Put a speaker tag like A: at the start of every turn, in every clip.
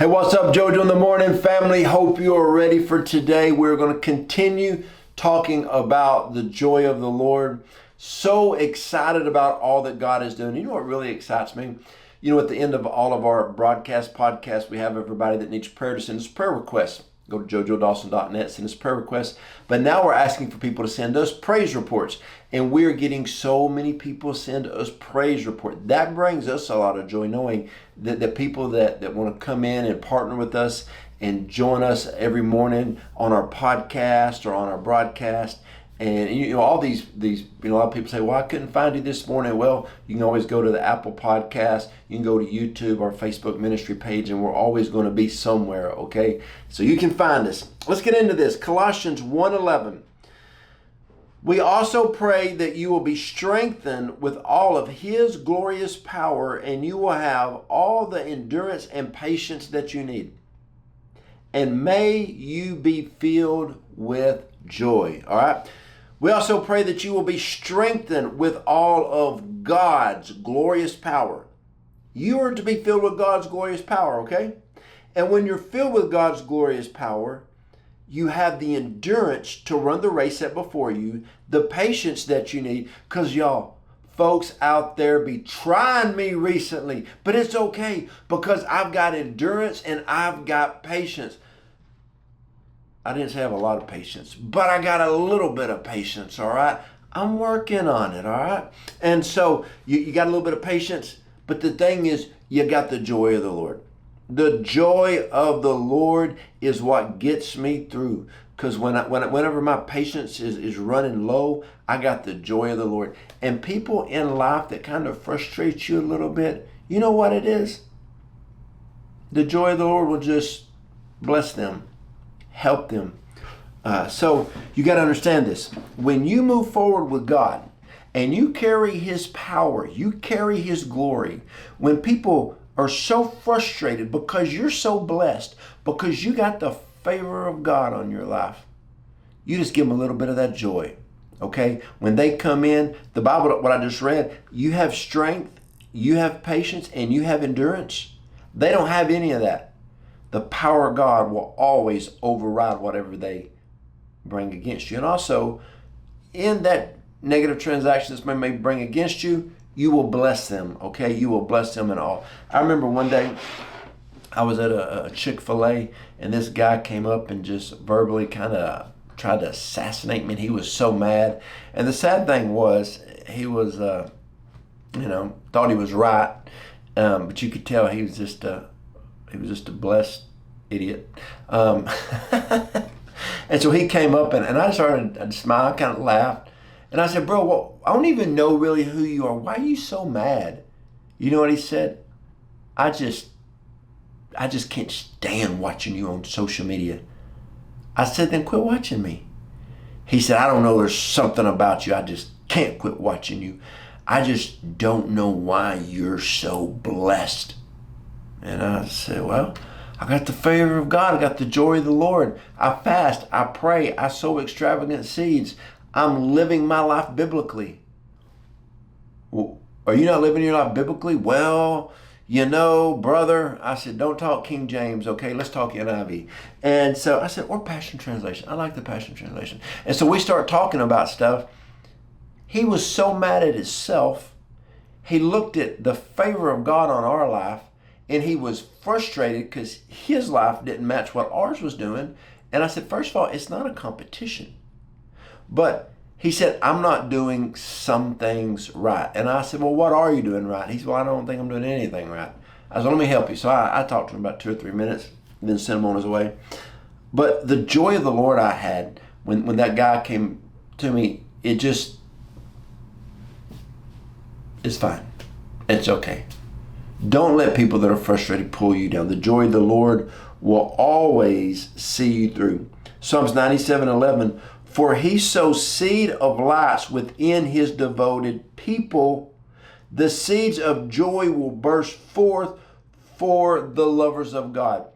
A: Hey, what's up, Joe Joe in the morning, family? Hope you are ready for today. We're going to continue talking about the joy of the Lord. So excited about all that God is doing. You know what really excites me? You know, at the end of all of our podcasts, we have everybody that needs prayer to send us prayer requests. Go to jojoedawson.net, send us prayer requests. But now we're asking for people to send us praise reports. And we're getting so many people send us praise reports. That brings us a lot of joy, knowing that the people that want to come in and partner with us and join us every morning on our podcast or on our broadcast. And you know, all these a lot of people say, well, I couldn't find you this morning. Well, you can always go to the Apple Podcast. You can go to YouTube, our Facebook ministry page, and we're always going to be somewhere, okay? So you can find us. Let's get into this. Colossians 1:11. We also pray that you will be strengthened with all of His glorious power, and you will have all the endurance and patience that you need. And may you be filled with joy, all right? We also pray that you will be strengthened with all of God's glorious power. You are to be filled with God's glorious power, okay? And when you're filled with God's glorious power, you have the endurance to run the race set before you, the patience that you need, because y'all, folks out there be trying me recently, but it's okay because I've got endurance and I've got patience. I didn't say I have a lot of patience, but I got a little bit of patience, all right? I'm working on it, all right? And so you got a little bit of patience, but the thing is, you got the joy of the Lord. The joy of the Lord is what gets me through. Because whenever my patience is running low, I got the joy of the Lord. And people in life that kind of frustrate you a little bit, you know what it is? The joy of the Lord will just bless them, help them. So you got to understand this. When you move forward with God and you carry His power, you carry His glory, when people are so frustrated because you're so blessed, because you got the favor of God on your life, you just give them a little bit of that joy, okay? When they come in, the Bible, what I just read, you have strength, you have patience, and you have endurance. They don't have any of that. The power of God will always override whatever they bring against you. And also, in that negative transaction that may bring against you, you will bless them, okay? You will bless them and all. I remember one day I was at a Chick-fil-A, and this guy came up and just verbally kind of tried to assassinate me, and he was so mad. And the sad thing was, he was, thought he was right, but you could tell he was just a blessed idiot. And so he came up, and I started to smile, kind of laughed. And I said, bro, well, I don't even know really who you are. Why are you so mad? You know what he said? I just can't stand watching you on social media. I said, then quit watching me. He said, I don't know, there's something about you. I just can't quit watching you. I just don't know why you're so blessed. And I said, well, I got the favor of God. I got the joy of the Lord. I fast. I pray. I sow extravagant seeds. I'm living my life biblically. Well, are you not living your life biblically? Well, you know, brother, I said, don't talk King James, okay? Let's talk NIV. And so I said, or Passion Translation. I like the Passion Translation. And so we start talking about stuff. He was so mad at himself. He looked at the favor of God on our life, and he was frustrated because his life didn't match what ours was doing. And I said, first of all, it's not a competition. But he said, I'm not doing some things right. And I said, well, what are you doing right? He said, well, I don't think I'm doing anything right. I said, let me help you. So I talked to him about 2 or 3 minutes, then sent him on his way. But the joy of the Lord I had when that guy came to me, it's fine. It's okay. Don't let people that are frustrated pull you down. The joy of the Lord will always see you through. Psalms 97:11, for He sows seed of lights within His devoted people. The seeds of joy will burst forth for the lovers of God.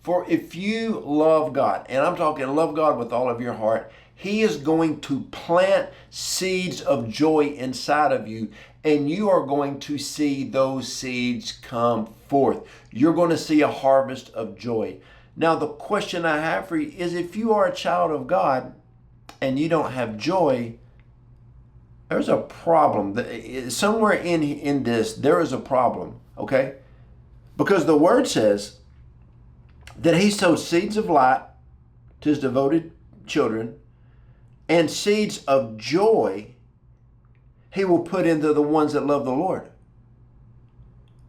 A: For if you love God, and I'm talking love God with all of your heart, He is going to plant seeds of joy inside of you, and you are going to see those seeds come forth. forth. You're going to see a harvest of joy. Now, the question I have for you is, if you are a child of God and you don't have joy, there's a problem. Somewhere in this, there is a problem, okay? Because the word says that he sows seeds of light to his devoted children, and seeds of joy he will put into the ones that love the Lord.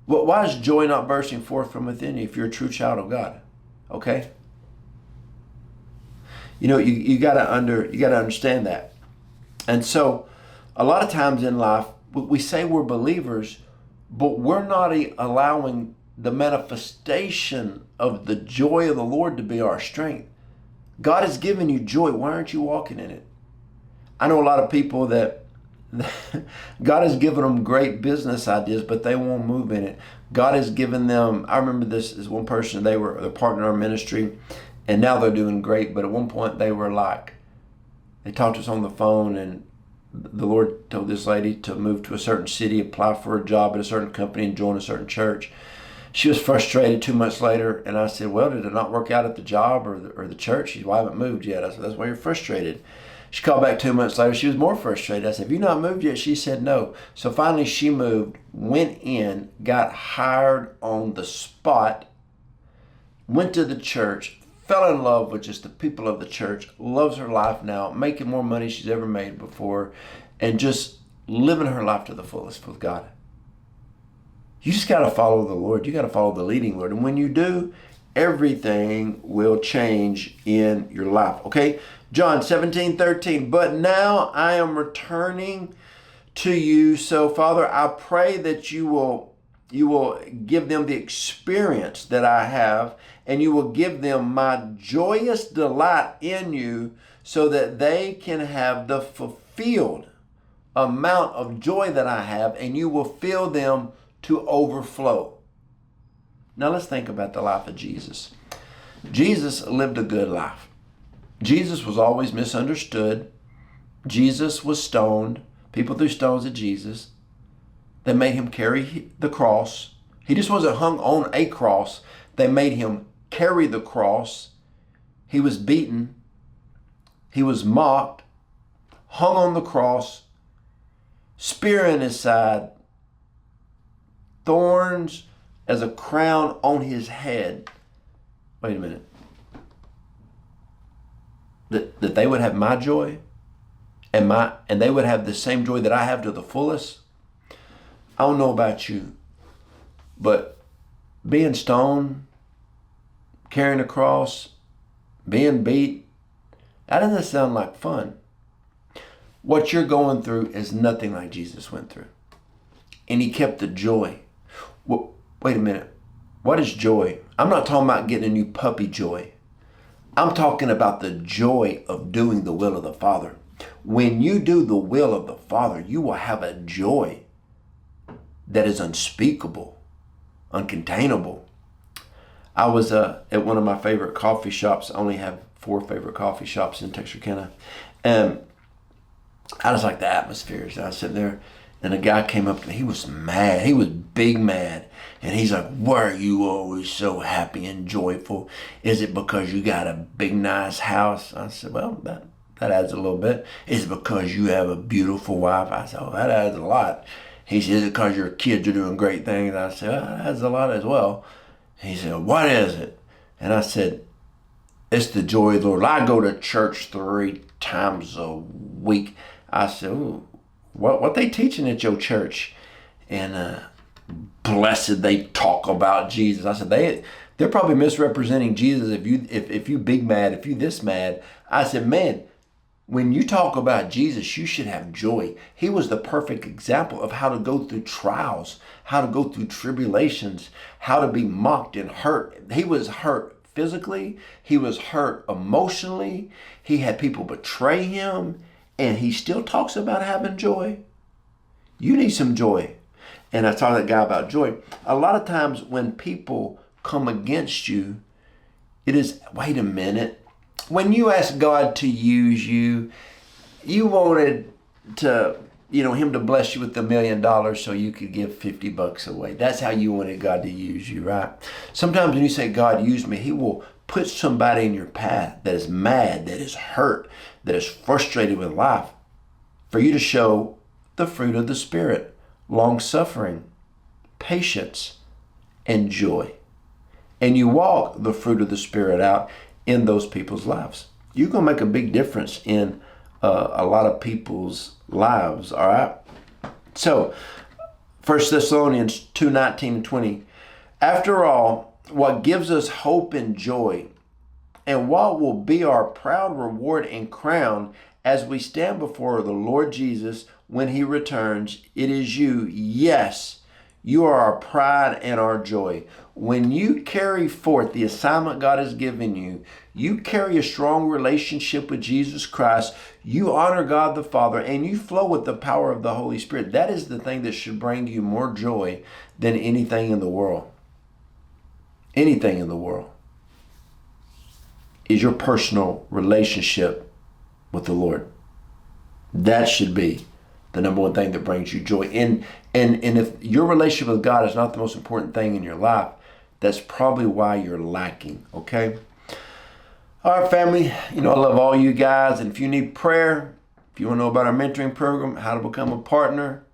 A: Well, why is joy not bursting forth from within you if you're a true child of God? Okay? You know, you gotta understand that. And so a lot of times in life, we say we're believers, but we're not allowing the manifestation of the joy of the Lord to be our strength. God has given you joy. Why aren't you walking in it? I know a lot of people that God has given them great business ideas, but they won't move in it. God has given them, I remember this is one person, they're partner in our ministry, and now they're doing great, but at one point they talked to us on the phone, and the Lord told this lady to move to a certain city, apply for a job at a certain company, and join a certain church. She was frustrated 2 months later, and I said, well, did it not work out at the job or the church? She said, well, I haven't moved yet. I said, that's why you're frustrated. She called back 2 months later. She was more frustrated. I said, have you not moved yet? She said, no. So finally she moved, went in, got hired on the spot, went to the church, fell in love with just the people of the church, loves her life now, making more money she's ever made before, and just living her life to the fullest with God. You just got to follow the Lord. You got to follow the leading Lord. And when you do, everything will change in your life. Okay? John 17:13. But now I am returning to you. So, Father, I pray that you will give them the experience that I have, and you will give them my joyous delight in you, so that they can have the fulfilled amount of joy that I have, and you will fill them to overflow. Now let's think about the life of Jesus. Jesus lived a good life. Jesus was always misunderstood. Jesus was stoned. People threw stones at Jesus. They made him carry the cross. He just wasn't hung on a cross. They made him carry the cross. He was beaten. He was mocked, hung on the cross, spear in his side, thorns as a crown on his head. Wait a minute. That they would have my joy and they would have the same joy that I have to the fullest. I don't know about you, but being stoned, carrying a cross, being beat, that doesn't sound like fun. What you're going through is nothing like Jesus went through. And he kept the joy. Well, wait a minute. What is joy? I'm not talking about getting a new puppy joy. I'm talking about the joy of doing the will of the Father. When you do the will of the Father, you will have a joy that is unspeakable, uncontainable. I was at one of my favorite coffee shops. I only have 4 favorite coffee shops in Texarkana. And I just like the atmosphere. So I was sitting there, and a guy came up to me. He was mad. He was big mad. And he's like, why are you always so happy and joyful? Is it because you got a big, nice house? I said, well, that adds a little bit. Is it because you have a beautiful wife? I said, oh, that adds a lot. He said, is it because your kids are doing great things? I said, well, that adds a lot as well. He said, what is it? And I said, it's the joy of the Lord. I go to church 3 times a week. I said, ooh, what they teaching at your church? And blessed they talk about Jesus. I said, they're probably misrepresenting Jesus if you big mad, if you this mad. I said, man, when you talk about Jesus, you should have joy. He was the perfect example of how to go through trials, how to go through tribulations, how to be mocked and hurt. He was hurt physically. He was hurt emotionally. He had people betray him, and he still talks about having joy. You need some joy. And I talked to that guy about joy. A lot of times when people come against you, it is, wait a minute. When you ask God to use you, you wanted to him to bless you with $1,000,000 so you could give $50 away. That's how you wanted God to use you, right? Sometimes when you say, God, use me, he will put somebody in your path that is mad, that is hurt, that is frustrated with life, for you to show the fruit of the Spirit, long-suffering, patience, and joy. And you walk the fruit of the Spirit out in those people's lives. You're going to make a big difference in a lot of people's lives, all right? So, 1 Thessalonians 2:19 and 20. After all, what gives us hope and joy, and what will be our proud reward and crown as we stand before the Lord Jesus when he returns, it is you, yes, you are our pride and our joy. When you carry forth the assignment God has given you, you carry a strong relationship with Jesus Christ, you honor God the Father, and you flow with the power of the Holy Spirit. That is the thing that should bring you more joy than anything in the world. Anything in the world is your personal relationship with the Lord. That should be the number one thing that brings you joy. And if your relationship with God is not the most important thing in your life, that's probably why you're lacking, okay? All right, family, I love all you guys. And if you need prayer, if you want to know about our mentoring program, how to become a partner,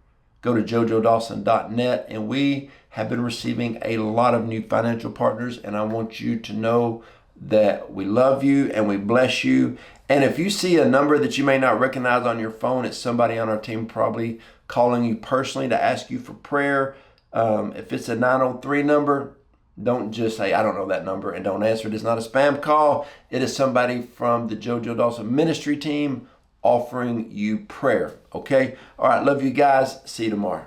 A: go to jojoedawson.net. And we have been receiving a lot of new financial partners. And I want you to know that we love you and we bless you. And if you see a number that you may not recognize on your phone, it's somebody on our team probably calling you personally to ask you for prayer. If it's a 903 number, don't just say, I don't know that number, and don't answer it. It's not a spam call. It is somebody from the Joe Joe Dawson ministry team offering you prayer, okay? All right, love you guys. See you tomorrow.